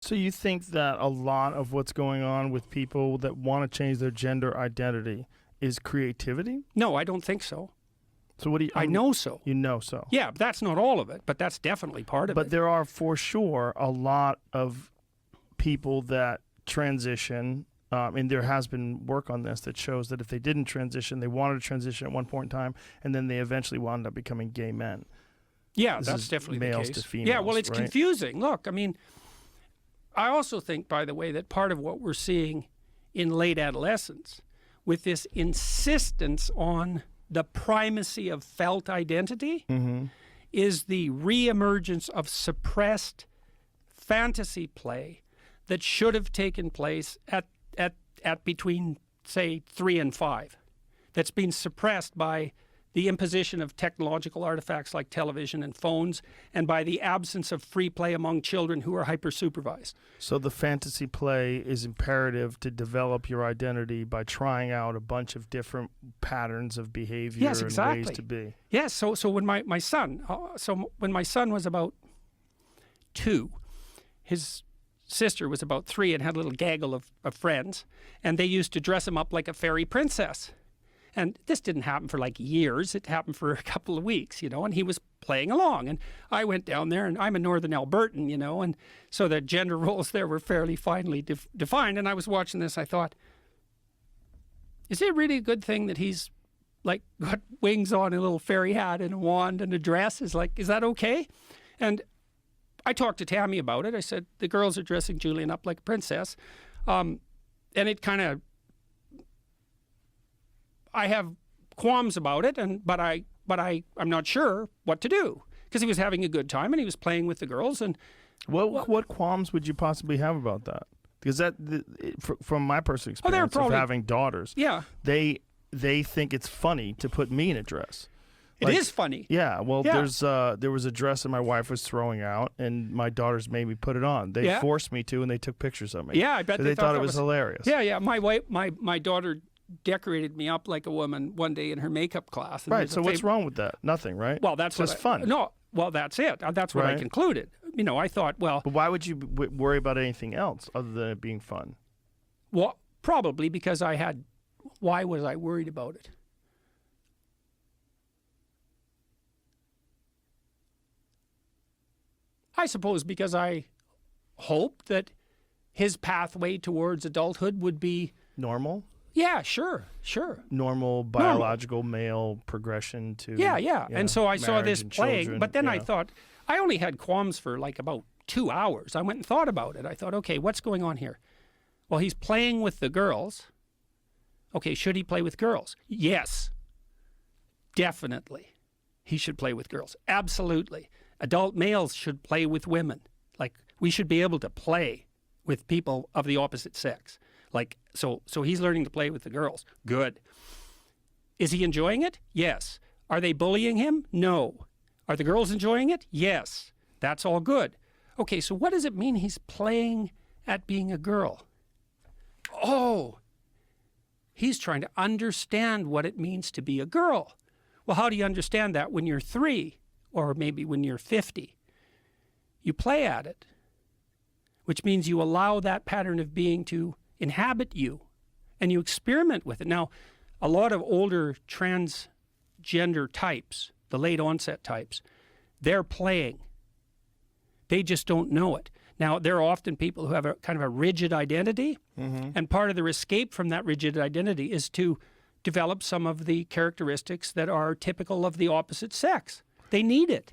So you think that a lot of what's going on with people that want to change their gender identity is creativity? No, I don't think so. So what do you? I know so. You know so. Yeah, that's not all of it, but that's definitely part of it. But there are for sure a lot of people that transition, and there has been work on this that shows that if they didn't transition, they wanted to transition at one point in time, and then they eventually wound up becoming gay men. Yeah, This that's is definitely the males case. to females, yeah, well, it's right? confusing. Look, I mean, I also think, by the way, that part of what we're seeing in late adolescence with this insistence on the primacy of felt identity is the reemergence of suppressed fantasy play that should have taken place at between, say, 3 and 5. That's been suppressed by the imposition of technological artifacts like television and phones, and by the absence of free play among children who are hyper-supervised. So the fantasy play is imperative to develop your identity by trying out a bunch of different patterns of behavior Yes, exactly. and ways to be. Yes, so when my son, when my son was about 2, his sister was about 3 and had a little gaggle of friends, and they used to dress him up like a fairy princess. And this didn't happen for like years. It happened for a couple of weeks, and he was playing along. And I went down there, and I'm a Northern Albertan, and so the gender roles there were fairly finely defined. And I was watching this, I thought, is it really a good thing that he's like got wings on, a little fairy hat and a wand and a dress? Is that okay? And I talked to Tammy about it. I said, the girls are dressing Julian up like a princess. And it kind of, I have qualms about it, but I'm not sure what to do, because he was having a good time and he was playing with the girls. And what qualms would you possibly have about that? Because from my personal experience of having daughters, yeah, they think it's funny to put me in a dress. It is funny. Yeah, well, Yeah. there was a dress that my wife was throwing out, and my daughters made me put it on. They forced me to, and they took pictures of me. Yeah, I bet they thought it was hilarious. Yeah. My daughter decorated me up like a woman one day in her makeup class. And Right. So what's wrong with that? Nothing, right? Well, that's just fun. No. Well, that's it. That's what I Right. concluded. I thought, well, But why would you worry about anything else other than it being fun? well, probably because why was I worried about it? I suppose because I hoped that his pathway towards adulthood would be Normal? yeah, sure. Normal biological male progression to Yeah. And so I saw this marriage and playing, children, but then I yeah. thought, I only had qualms for like about 2 hours. I went and thought about it. I thought, okay, what's going on here? Well, he's playing with the girls. Okay, should he play with girls? Yes, definitely. He should play with girls. Absolutely. Adult males should play with women. Like, we should be able to play with people of the opposite sex. Like, so he's learning to play with the girls. Good. Is he enjoying it? Yes. Are they bullying him? No. Are the girls enjoying it? Yes. That's all good. Okay, so what does it mean he's playing at being a girl? Oh, he's trying to understand what it means to be a girl. Well, how do you understand that when you're 3 or maybe when you're 50? You play at it, which means you allow that pattern of being to inhabit you, and you experiment with it. Now, a lot of older transgender types, the late onset types, they're playing. They just don't know it. Now, there are often people who have a kind of a rigid identity, and part of their escape from that rigid identity is to develop some of the characteristics that are typical of the opposite sex. They need it.